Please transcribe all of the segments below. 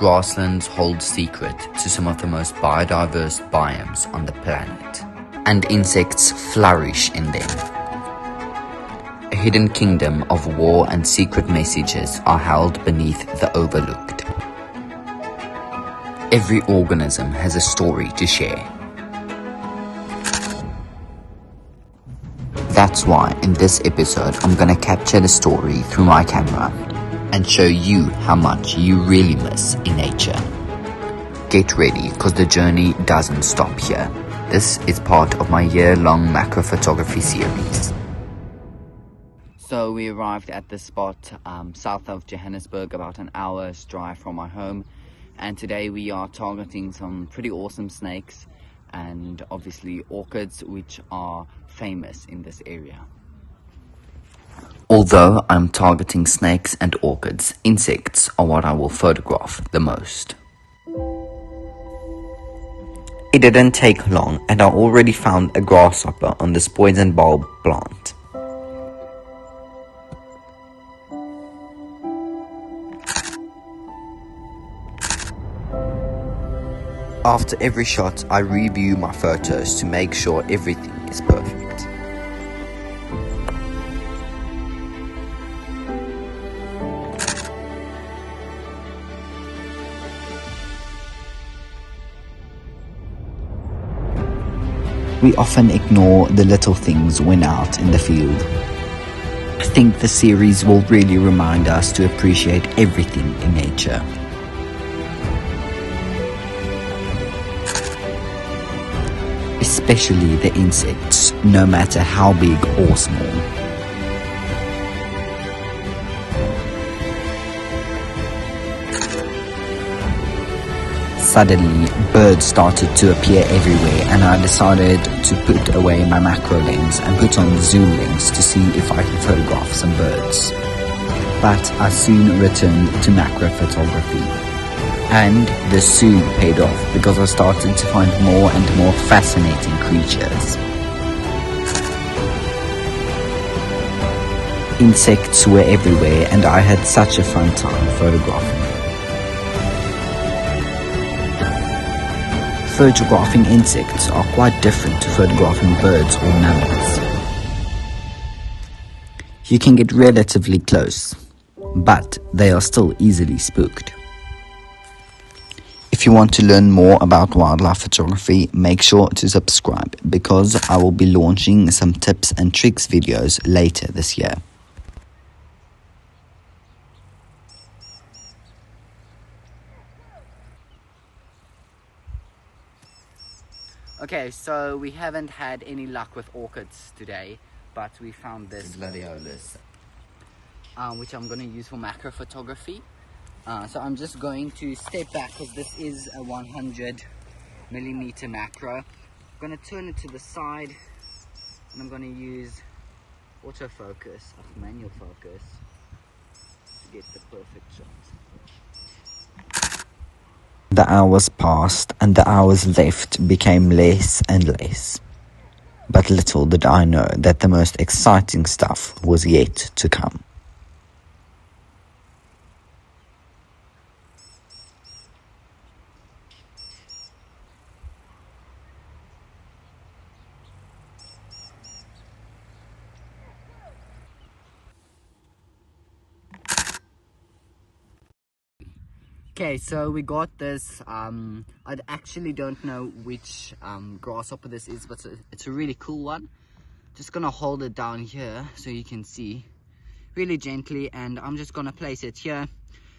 grasslands hold secret to some of the most biodiverse biomes on the planet, and insects flourish in them. A hidden kingdom of war and secret messages are held beneath the overlooked. Every organism has a story to share. That's why in this episode I'm gonna capture the story through my camera and show you how much you really miss in nature. Get ready, cause the journey doesn't stop here. This is part of my year-long macro photography series. So we arrived at this spot south of Johannesburg, about an hour's drive from my home, and today we are targeting some pretty awesome snakes and obviously orchids, which are famous in this area. Although I'm targeting snakes and orchids, insects are what I will photograph the most. It didn't take long and I already found a grasshopper on this poison bulb plant. After every shot, I review my photos to make sure everything is perfect. We often ignore the little things when out in the field. I think the series will really remind us to appreciate everything in nature. Especially the insects, no matter how big or small. Suddenly, birds started to appear everywhere and I decided to put away my macro lens and put on the zoom lens to see if I can photograph some birds. But I soon returned to macro photography. And this soon paid off because I started to find more and more fascinating creatures. Insects were everywhere and I had such a fun time photographing. Photographing insects are quite different to photographing birds or mammals. You can get relatively close, but they are still easily spooked. If you want to learn more about wildlife photography, make sure to subscribe because I will be launching some tips and tricks videos later this year. Okay, so we haven't had any luck with orchids today, but we found this gladiolus, which I'm going to use for macro photography. So I'm just going to step back because this is a 100mm macro. I'm going to turn it to the side and I'm going to use autofocus, manual focus, to get the perfect shot. The hours passed and the hours left became less and less. But little did I know that the most exciting stuff was yet to come. Okay, so we got this, I actually don't know which grasshopper this is, but it's a really cool one. Just gonna hold it down here so you can see really gently, and I'm just gonna place it here.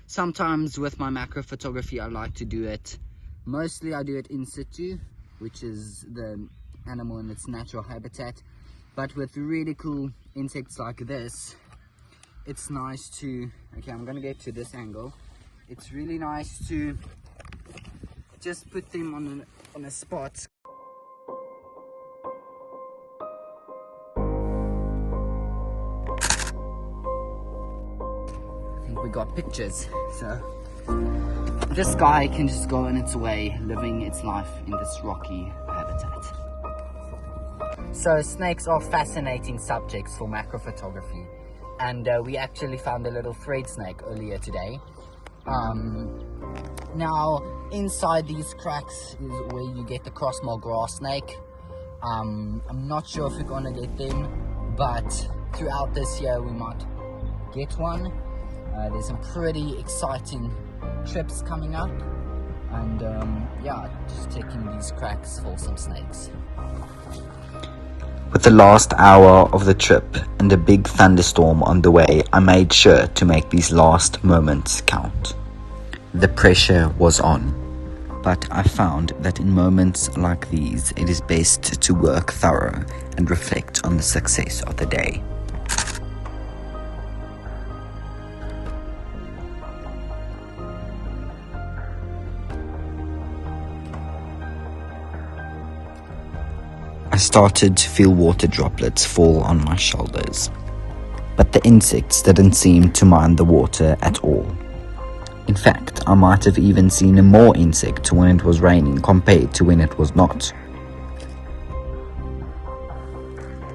Sometimes with my macro photography I like to do it, mostly I do it in situ, which is the animal in its natural habitat, but with really cool insects like this, it's nice to, okay, I'm gonna get to this angle. It's really nice to just put them on a spot. I think we got pictures. So this guy can just go on its way, living its life in this rocky habitat. So snakes are fascinating subjects for macro photography, and we actually found a little thread snake earlier today. Now, inside these cracks is where you get the crossmore grass snake. I'm not sure if we're gonna get them, but throughout this year we might get one. There's some pretty exciting trips coming up, and yeah, just checking these cracks for some snakes. With the last hour of the trip and a big thunderstorm on the way, I made sure to make these last moments count. The pressure was on, but I found that in moments like these, it is best to work thorough and reflect on the success of the day. I started to feel water droplets fall on my shoulders, but the insects didn't seem to mind the water at all. In fact, I might have even seen more insect when it was raining compared to when it was not.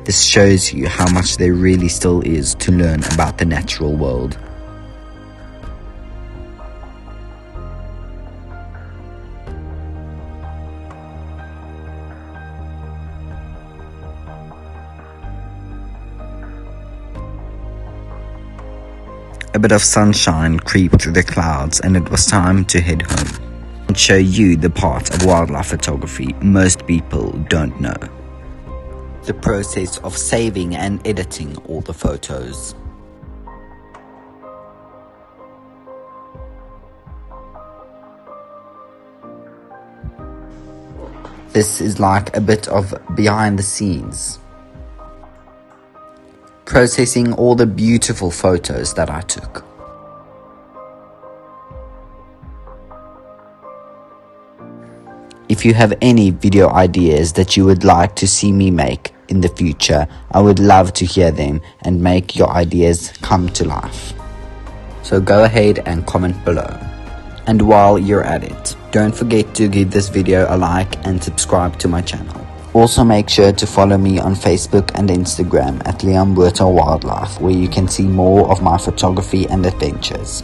This shows you how much there really still is to learn about the natural world. A bit of sunshine creeped through the clouds and it was time to head home and show you the part of wildlife photography most people don't know. The process of saving and editing all the photos. This is like a bit of behind the scenes. Processing all the beautiful photos that I took. If you have any video ideas that you would like to see me make in the future, I would love to hear them and make your ideas come to life. So go ahead and comment below. And while you're at it, don't forget to give this video a like and subscribe to my channel. Also make sure to follow me on Facebook and Instagram at Leon Wildlife, where you can see more of my photography and adventures.